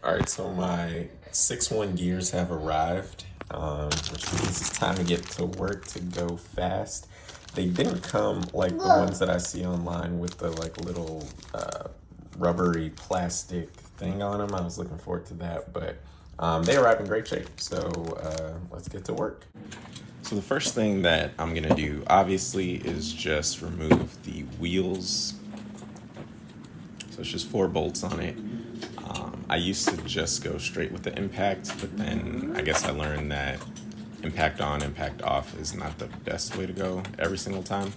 All right, so my 6-1 gears have arrived, which means it's time to get to work to go fast. They didn't come like the ones that I see online with the like little rubbery plastic thing on them. I was looking forward to that, but they arrived in great shape. So let's get to work. So the first thing that I'm gonna do, obviously, is just remove the wheels. So it's just 4 bolts on it. I used to just go straight with the impact, but then I guess I learned that impact on, impact off is not the best way to go every single time.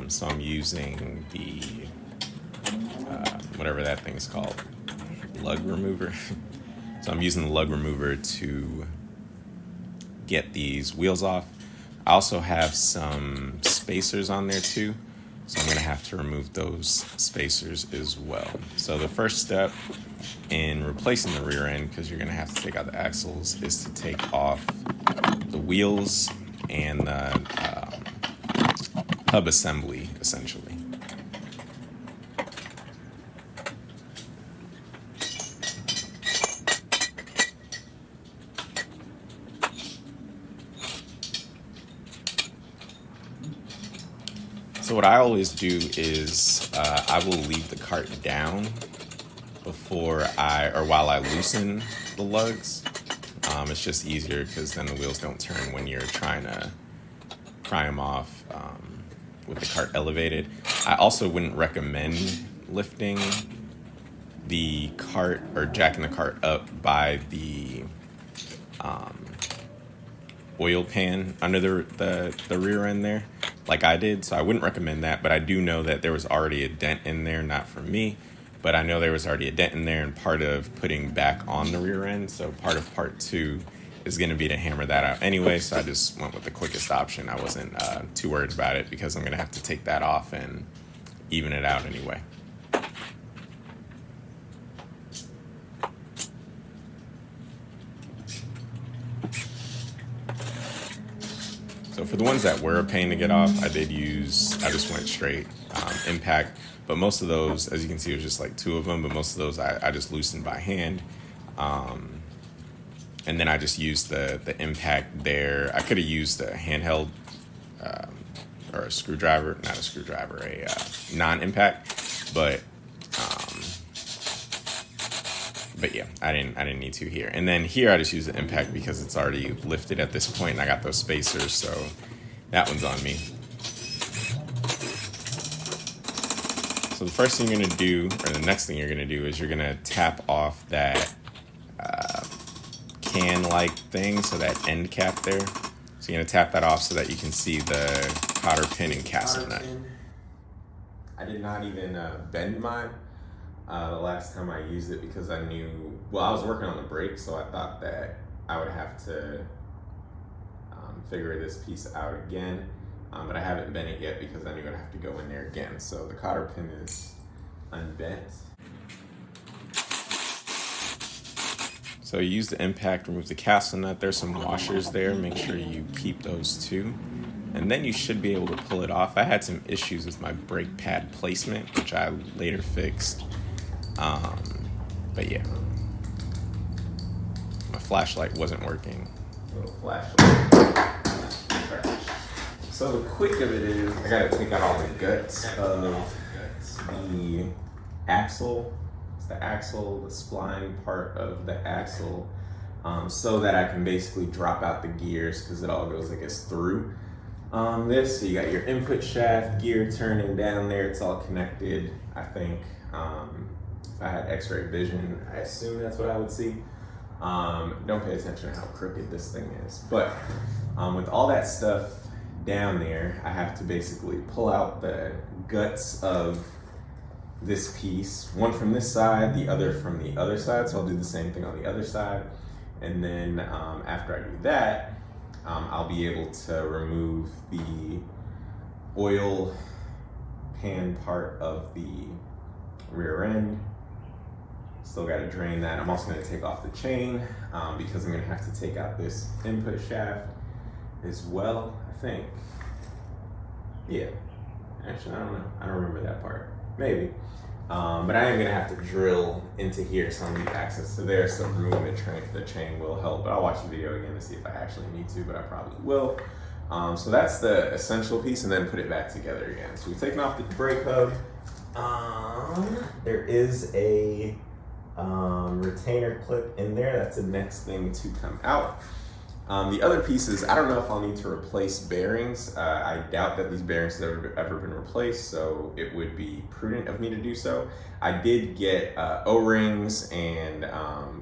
So I'm using the, whatever that thing's called, lug remover. So I'm using the lug remover to get these wheels off. I also have some spacers on there too, so I'm gonna have to remove those spacers as well. So the first step in replacing the rear end, because you're gonna have to take out the axles, is to take off the wheels and the hub assembly, essentially. So what I always do is I will leave the cart down while I loosen the lugs. It's just easier because then the wheels don't turn when you're trying to pry them off with the cart elevated. I also wouldn't recommend lifting the cart or jacking the cart up by the oil pan under the rear end there, like I did. So I wouldn't recommend that, but I do know that there was already a dent in there, not from me, but I know there was already a dent in there, and part of putting back on the rear end, so part of part 2 is going to be to hammer that out anyway. So I just went with the quickest option. I wasn't too worried about it because I'm going to have to take that off and even it out anyway. So for the ones that were a pain to get off, I just went straight impact. But most of those, as you can see, it was just like 2 of them, but most of those I just loosened by hand. And then I just used the impact there. I could have used a handheld or a screwdriver, not a screwdriver, a non-impact, but yeah, I didn't need to here. And then here I just use the impact because it's already lifted at this point and I got those spacers, so that one's on me. So the first thing you're gonna do, or the next thing you're gonna do, is you're gonna tap off that can-like thing, so that end cap there. So you're gonna tap that off so that you can see the cotter pin and castle nut. I did not even bend mine the last time I used it because I knew, well, I was working on the brake, so I thought that I would have to figure this piece out again. But I haven't bent it yet because I knew I'd have to go in there again. So the cotter pin is unbent. So you use the impact, remove the castle nut. There's some washers there. Make sure you keep those too. And then you should be able to pull it off. I had some issues with my brake pad placement, which I later fixed. But yeah, my flashlight wasn't working. Little flashlight. So the quick of it is, I gotta take out all the guts of the axle. It's the axle, the spline part of the axle, so that I can basically drop out the gears, because it all goes, I guess, through this. So you got your input shaft, gear turning down there, it's all connected, I think. If I had x-ray vision, I assume that's what I would see. Don't pay attention to how crooked this thing is. But with all that stuff down there, I have to basically pull out the guts of this piece, one from this side, the other from the other side. So I'll do the same thing on the other side. And then after I do that, I'll be able to remove the oil pan part of the rear end. Still got to drain that. I'm also going to take off the chain because I'm going to have to take out this input shaft as well, I think. Yeah, actually, I don't know. I don't remember that part. Maybe. But I am gonna have to drill into here, so I need access to there, so removing the chain will help. But I'll watch the video again to see if I actually need to, but I probably will. So that's the essential piece, and then put it back together again. So we've taken off the brake hub. There is a retainer clip in there. That's the next thing to come out. The other pieces, I don't know if I'll need to replace bearings. I doubt that these bearings have ever been replaced, so it would be prudent of me to do so. I did get O-rings and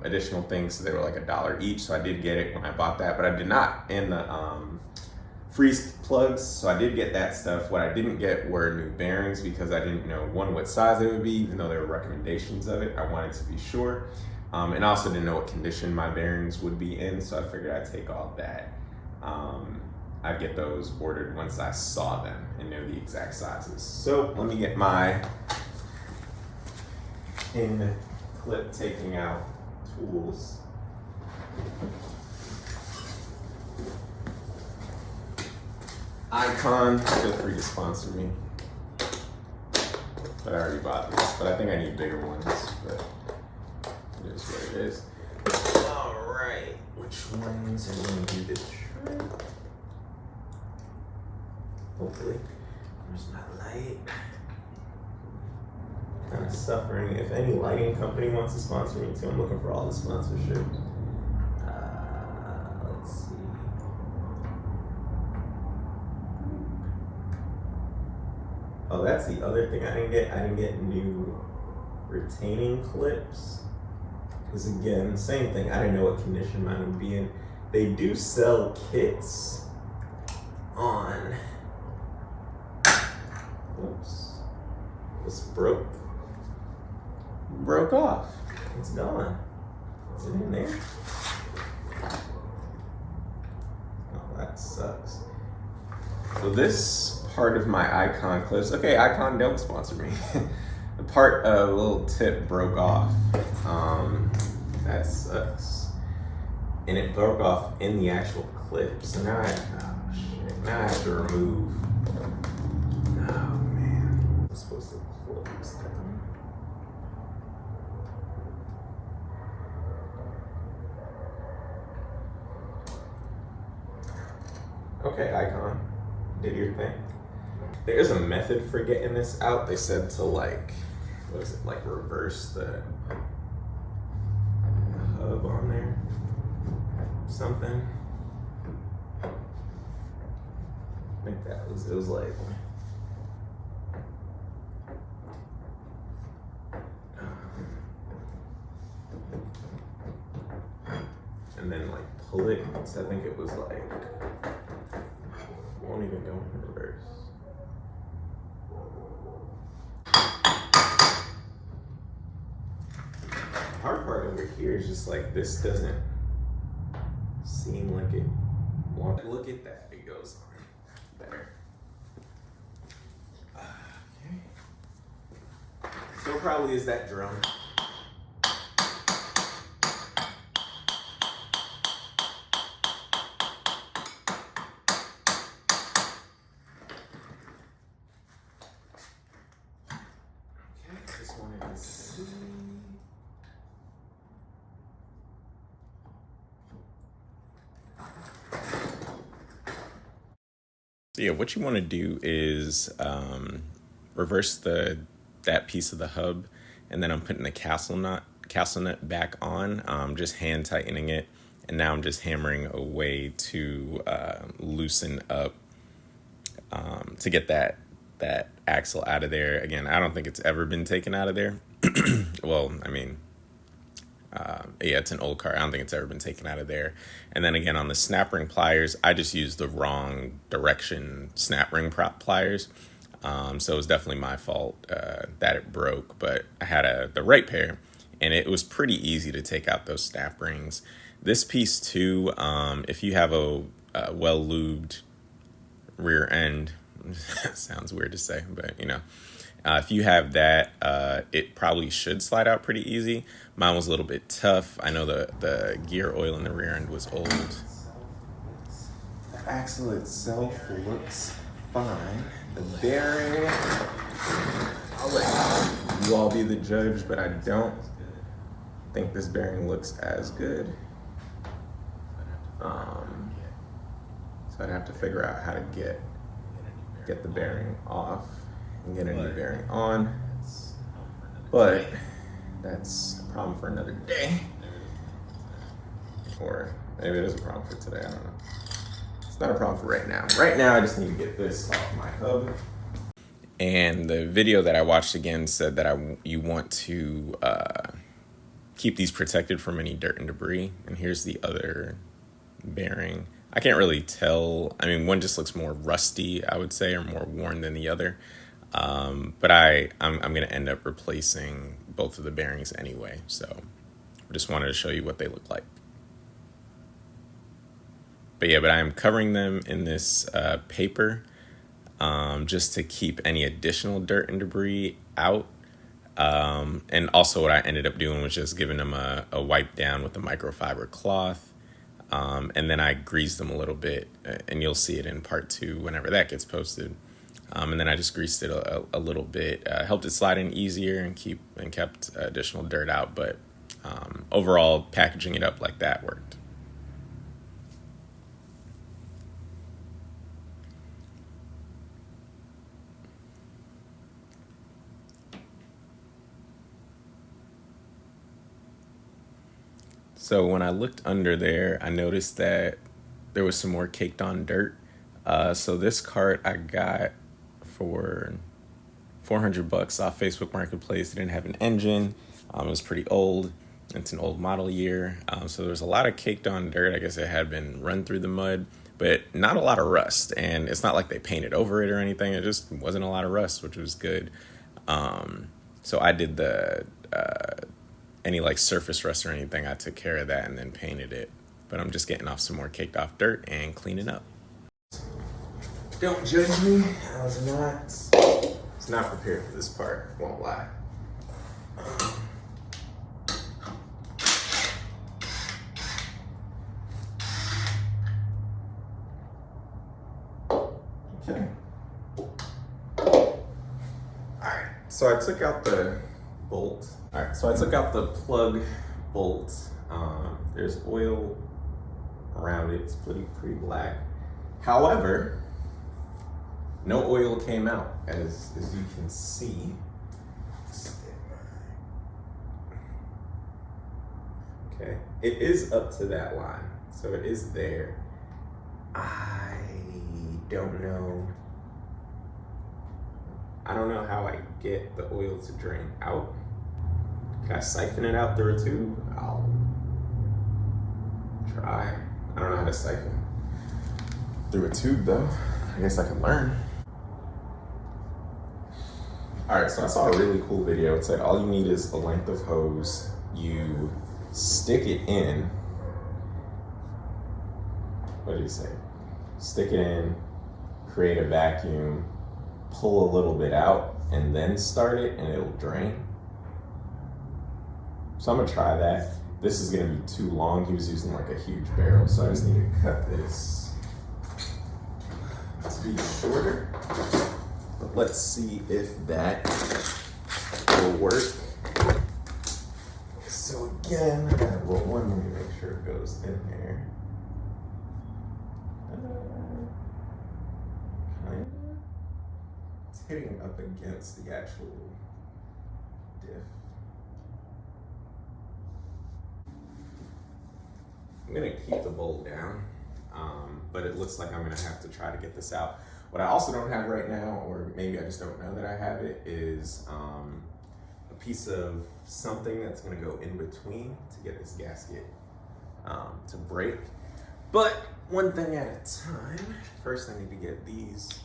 additional things, so they were like $1 each, so I did get it when I bought that, but I did not in the freeze plugs, so I did get that stuff. What I didn't get were new bearings because I didn't know, one, what size they would be, even though there were recommendations of it. I wanted to be sure. And I also didn't know what condition my bearings would be in, so I figured I'd take all that. I'd get those ordered once I saw them and knew the exact sizes. So let me get my pin clip taking out tools. Icon, feel free to sponsor me. But I already bought this, but I think I need bigger ones, but it is what it is. All right, which ones are going to do the trick? Hopefully. Where's my light? Kind of suffering. If any lighting company wants to sponsor me too, I'm looking for all the sponsorships. Let's see. Oh, that's the other thing I didn't get. I didn't get new retaining clips. Because again, same thing. I didn't know what condition mine would be in. They do sell kits on. Oops. This broke off. It's gone. Is it in there? Oh, that sucks. So this part of my Icon clips, okay, Icon, don't sponsor me. The part, a little tip broke off. That sucks. And it broke off in the actual clip. So now now I have to remove. Oh man, I'm supposed to close them. Okay, Icon, did your thing. There's a method for getting this out. They said to like, what is it, like reverse the hub on there, something. I think it was like, and then like pull it, so I think it was like, won't even go in reverse. The hard part over here is just like, this doesn't seem like it wants. Look at that, it goes on there. Okay. So probably is that drum. So yeah, what you want to do is reverse that piece of the hub, and then I'm putting the castle nut back on, just hand tightening it, and now I'm just hammering away to loosen up to get that axle out of there. Again, I don't think it's ever been taken out of there. Well, I mean, yeah, it's an old car. I don't think it's ever been taken out of there. And then again, on the snap ring pliers, I just used the wrong direction snap ring pliers. So it was definitely my fault that it broke, but I had the right pair, and it was pretty easy to take out those snap rings. This piece too, if you have a well-lubed rear end, sounds weird to say, but you know, if you have that, it probably should slide out pretty easy. Mine was a little bit tough. I know the gear oil in the rear end was old. The axle itself looks fine. The bearing, I'll let you all be the judge, but I don't think this bearing looks as good. So I'd have to figure out how to get the bearing off and get a new bearing on. But that's a problem for another day. Or maybe it is a problem for today, I don't know. It's not a problem for right now. Right now, I just need to get this off my hub. And the video that I watched again said that you want to keep these protected from any dirt and debris. And here's the other bearing. I can't really tell. I mean, one just looks more rusty, I would say, or more worn than the other. But I'm going to end up replacing both of the bearings anyway. So I just wanted to show you what they look like. But yeah, but I am covering them in this paper just to keep any additional dirt and debris out. And also what I ended up doing was just giving them a wipe down with the microfiber cloth. And then I greased them a little bit, and you'll see it in part 2 whenever that gets posted. And then I just greased it a little bit, helped it slide in easier and kept additional dirt out. But overall, packaging it up like that worked. So when I looked under there, I noticed that there was some more caked on dirt. So this cart I got for $400 off Facebook Marketplace. It didn't have an engine. It was pretty old. It's an old model year. So there was a lot of caked on dirt. I guess it had been run through the mud, but not a lot of rust. And it's not like they painted over it or anything. It just wasn't a lot of rust, which was good. So I did any like surface rust or anything, I took care of that and then painted it. But I'm just getting off some more caked off dirt and cleaning up. Don't judge me. I was not prepared for this part, won't lie. Okay. Alright, so I took out the bolt. All right, so I took out the plug bolt. There's oil around it. It's pretty black. However, no oil came out, as you can see. Okay, it is up to that line, so it is there. I don't know how I get the oil to drain out. Can I siphon it out through a tube? I'll try. I don't know how to siphon through a tube though. I guess I can learn. All right, so I saw a really cool video. It said all you need is a length of hose. You stick it in. What did he say? Stick it in, create a vacuum, pull a little bit out, and then start it, and it'll drain. So I'm gonna try that. This is gonna be too long. He was using like a huge barrel, so I just need to cut this to be shorter. But let's see if that will work. So again, I gotta roll one. Let me make sure it goes in there. Kinda. It's hitting up against the actual diff. I'm gonna keep the bolt down, but it looks like I'm gonna have to try to get this out. What I also don't have right now, or maybe I just don't know that I have it, is a piece of something that's gonna go in between to get this gasket to break. But one thing at a time. First I need to get these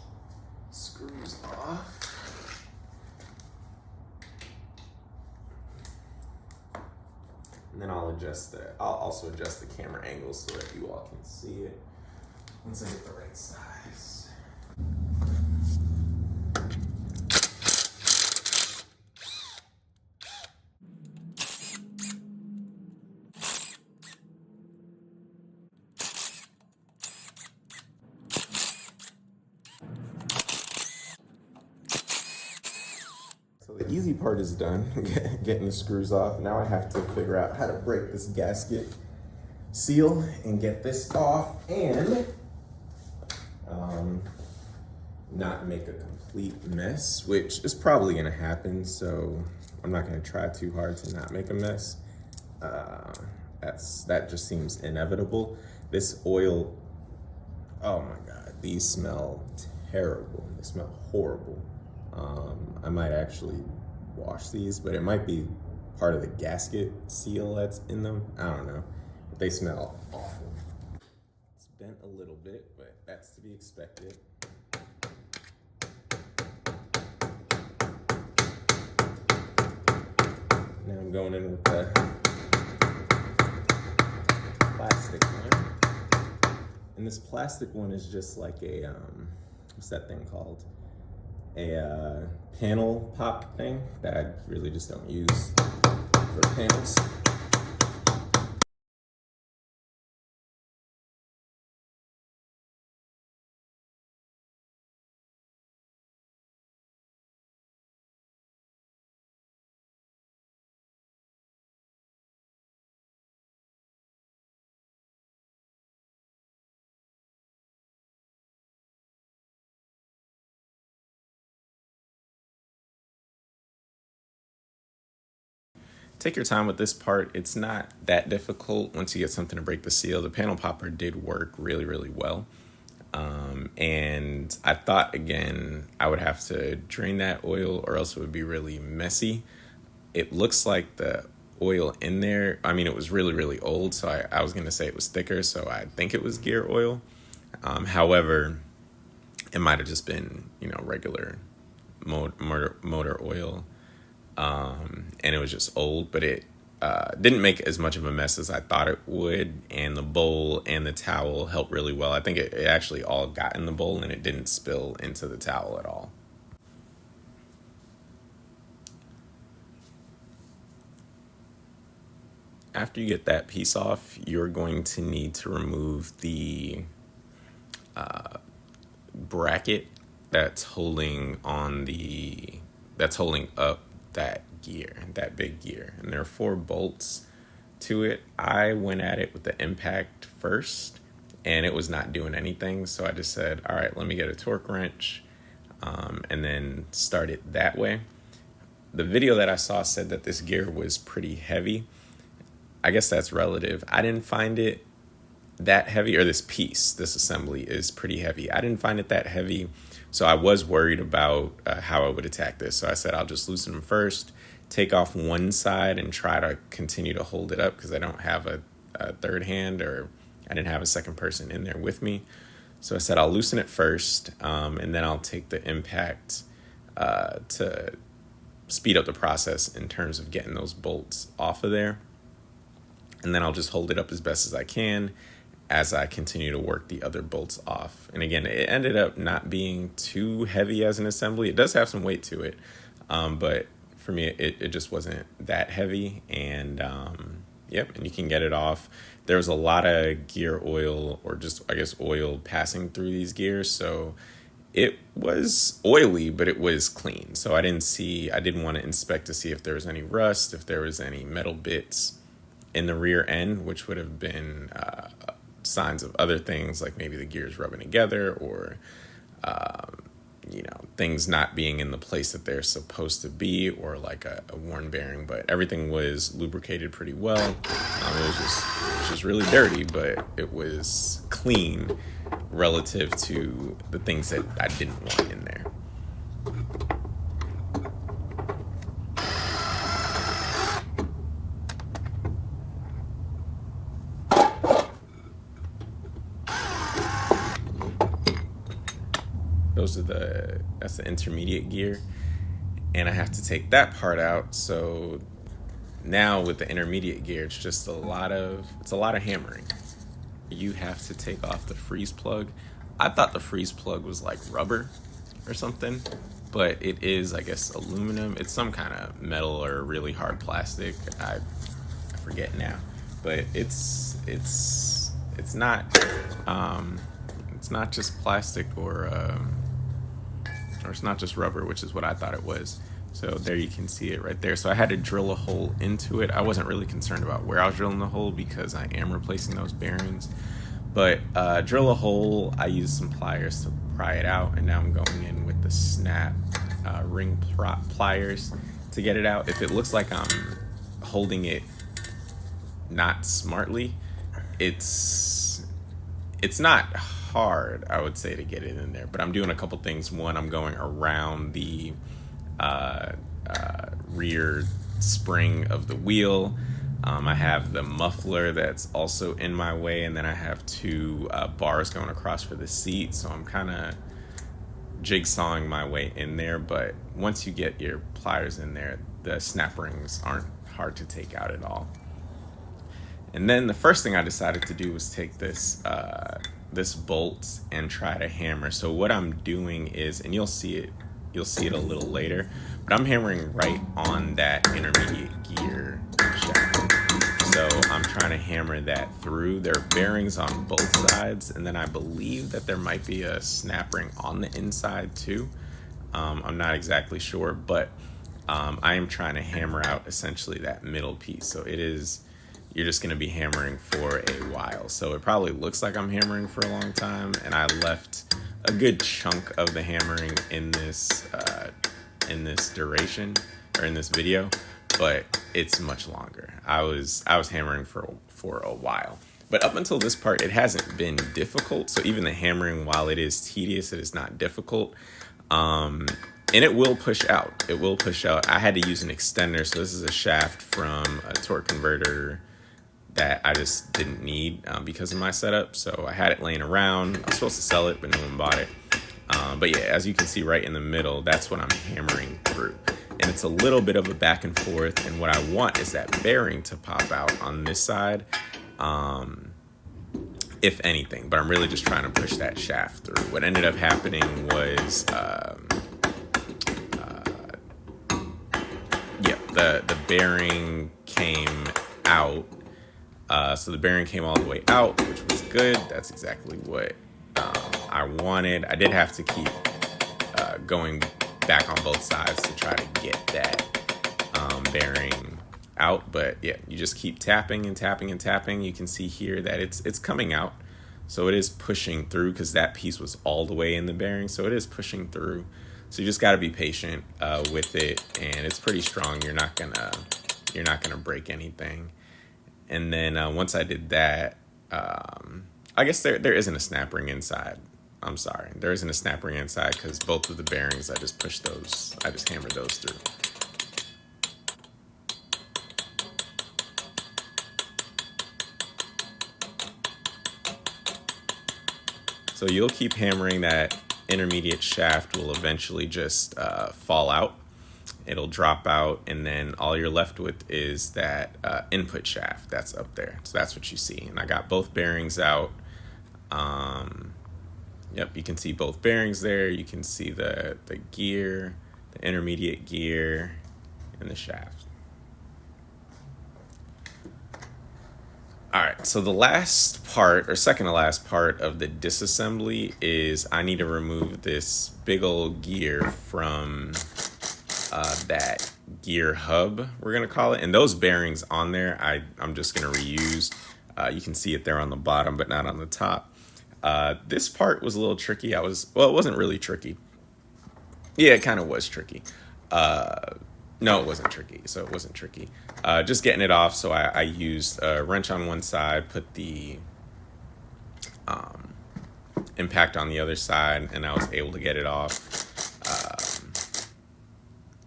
screws off. And then I'll also adjust the camera angle so that you all can see it once I get the right size. So the easy part is done, getting the screws off. Now I have to figure out how to break this gasket seal and get this off and not make a complete mess, which is probably gonna happen. So I'm not gonna try too hard to not make a mess. That just seems inevitable. This oil, oh my God, these smell terrible. They smell horrible. I might actually wash these, but it might be part of the gasket seal that's in them. I don't know, but they smell awful. It's bent a little bit, but that's to be expected. Now I'm going in with the plastic one. And this plastic one is just like a, what's that thing called? A panel pop thing that I really just don't use for panels. Take your time with this part. It's not that difficult once you get something to break the seal. The panel popper did work really, really well. And I thought, again, I would have to drain that oil or else it would be really messy. It looks like the oil in there, I mean, it was really, really old. So I was going to say it was thicker. So I think it was gear oil. However, it might have just been, regular motor oil. And it was just old, but it didn't make as much of a mess as I thought it would. And the bowl and the towel helped really well. I think it actually all got in the bowl and it didn't spill into the towel at all. After you get that piece off, you're going to need to remove the bracket that's holding up that gear, that big gear. And there are 4 bolts to it. I went at it with the impact first and it was not doing anything. So I just said, all right, let me get a torque wrench and then start it that way. The video that I saw said that this gear was pretty heavy. I guess that's relative. I didn't find it that heavy, or this assembly is pretty heavy. I didn't find it that heavy. So I was worried about how I would attack this. So I said, I'll just loosen them first, take off one side and try to continue to hold it up because I don't have a third hand, or I didn't have a second person in there with me. So I said, I'll loosen it first and then I'll take the impact to speed up the process in terms of getting those bolts off of there. And then I'll just hold it up as best as I can as I continue to work the other bolts off. And again, it ended up not being too heavy as an assembly. It does have some weight to it, but for me, it just wasn't that heavy. And and you can get it off. There was a lot of gear oil, or just, I guess, oil passing through these gears. So it was oily, but it was clean. So I didn't want to inspect to see if there was any rust, if there was any metal bits in the rear end, which would have been signs of other things, like maybe the gears rubbing together, or things not being in the place that they're supposed to be, or like a worn bearing. But everything was lubricated pretty well. It was just really dirty, but it was clean relative to the things that I didn't want in there. That's the intermediate gear, and I have to take that part out. So now with the intermediate gear, it's just a lot of hammering. You have to take off the freeze plug. I thought the freeze plug was like rubber or something, but it is, I guess, aluminum. It's some kind of metal or really hard plastic. I forget now, but it's not just plastic, or it's not just rubber, which is what I thought it was. So there you can see it right there. So I had to drill a hole into it. I wasn't really concerned about where I was drilling the hole because I am replacing those bearings. But drill a hole, I used some pliers to pry it out, and now I'm going in with the snap ring pliers to get it out. If it looks like I'm holding it not smartly, it's not hard, I would say, to get it in there. But I'm doing a couple things. One, I'm going around the rear spring of the wheel. I have the muffler that's also in my way, and then I have two bars going across for the seat, so I'm kind of jigsawing my way in there. But once you get your pliers in there, the snap rings aren't hard to take out at all. And then the first thing I decided to do was take this bolt and try to hammer. So what I'm doing is, and you'll see it a little later, but I'm hammering right on that intermediate gear shaft. So I'm trying to hammer that through. There are bearings on both sides, and then I believe that there might be a snap ring on the inside too. I'm not exactly sure, but I am trying to hammer out essentially that middle piece. So you're just going to be hammering for a while. So it probably looks like I'm hammering for a long time, and I left a good chunk of the hammering in this duration, or in this video, but it's much longer. I was hammering for a while. But up until this part, it hasn't been difficult. So even the hammering, while it is tedious, it is not difficult. And it will push out. It will push out. I had to use an extender. So this is a shaft from a torque converter that I just didn't need because of my setup. So I had it laying around. I was supposed to sell it, but no one bought it. But yeah, as you can see right in the middle, that's what I'm hammering through. And it's a little bit of a back and forth. And what I want is that bearing to pop out on this side, if anything. But I'm really just trying to push that shaft through. What ended up happening was, the bearing came out. So the bearing came all the way out, which was good. That's exactly what I wanted. I did have to keep going back on both sides to try to get that bearing out. But yeah, you just keep tapping and tapping and tapping. You can see here that it's coming out. So it is pushing through because that piece was all the way in the bearing. So it is pushing through. So you just got to be patient with it, and it's pretty strong. You're not gonna break anything. And then once I did that, I guess there isn't a snap ring inside. I'm sorry, there isn't a snap ring inside because both of the bearings, I just hammered those through. So you'll keep hammering. That intermediate shaft will eventually just fall out. It'll drop out, and then all you're left with is that input shaft that's up there. So that's what you see. And I got both bearings out. Yep, you can see both bearings there. You can see the gear, the intermediate gear, and the shaft. All right, so the last part, or second to last part of the disassembly is I need to remove this big old gear from that gear hub, we're gonna call it. And those bearings on there, I'm just gonna reuse. You can see it there on the bottom, but not on the top. This part was a little tricky. It wasn't really tricky. Yeah, it kind of was tricky. No, it wasn't tricky. So it wasn't tricky. Just getting it off. So I used a wrench on one side, put the impact on the other side, and I was able to get it off.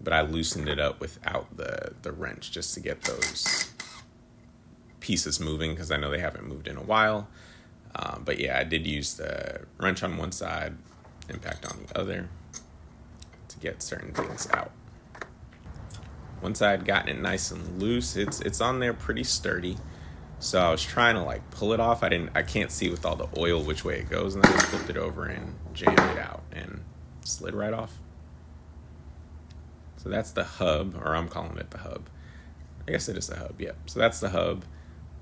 But I loosened it up without the wrench just to get those pieces moving because I know they haven't moved in a while. But yeah, I did use the wrench on one side, impact on the other to get certain things out. Once I had gotten it nice and loose, it's on there pretty sturdy. So I was trying to like pull it off. I can't see with all the oil which way it goes, and I just flipped it over and jammed it out and slid right off. So that's the hub, or I'm calling it the hub. I guess it is the hub, yeah. So that's the hub,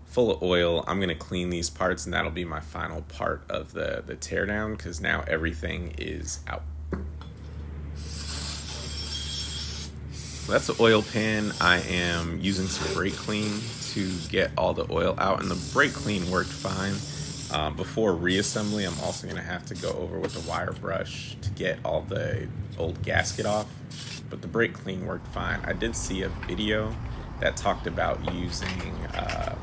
full of oil. I'm gonna clean these parts, and that'll be my final part of the teardown because now everything is out. So that's the oil pan. I am using some brake clean to get all the oil out, and the brake clean worked fine. Before reassembly, I'm also going to have to go over with a wire brush to get all the old gasket off, but the brake clean worked fine. I did see a video that talked about using, I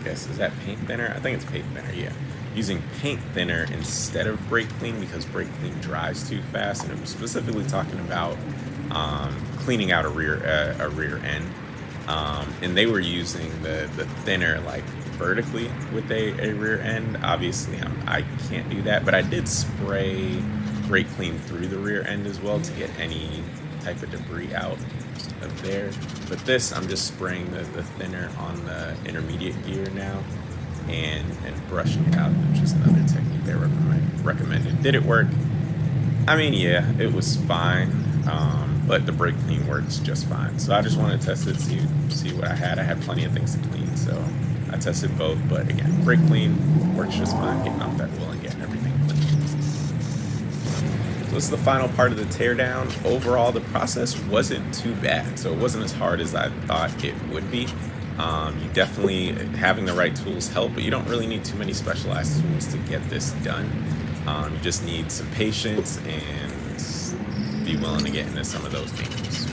guess, is that paint thinner? I think it's paint thinner, yeah. Using paint thinner instead of brake clean because brake clean dries too fast, and it was specifically talking about cleaning out a rear end. And they were using the thinner like vertically with a rear end. Obviously, I can't do that, but I did spray brake clean through the rear end as well to get any type of debris out of there. But this, I'm just spraying the thinner on the intermediate gear now and brushing it out, which is another technique they recommended. Did it work? I mean, yeah, it was fine. But the brake clean works just fine. So I just wanted to test it, see what I had. I had plenty of things to clean, so I tested both. But again, brake clean works just fine, getting off that wheel and getting everything clean. So this is the final part of the teardown. Overall, the process wasn't too bad. So it wasn't as hard as I thought it would be. You definitely, having the right tools help, but you don't really need too many specialized tools to get this done. You just need some patience and be willing to get into some of those things.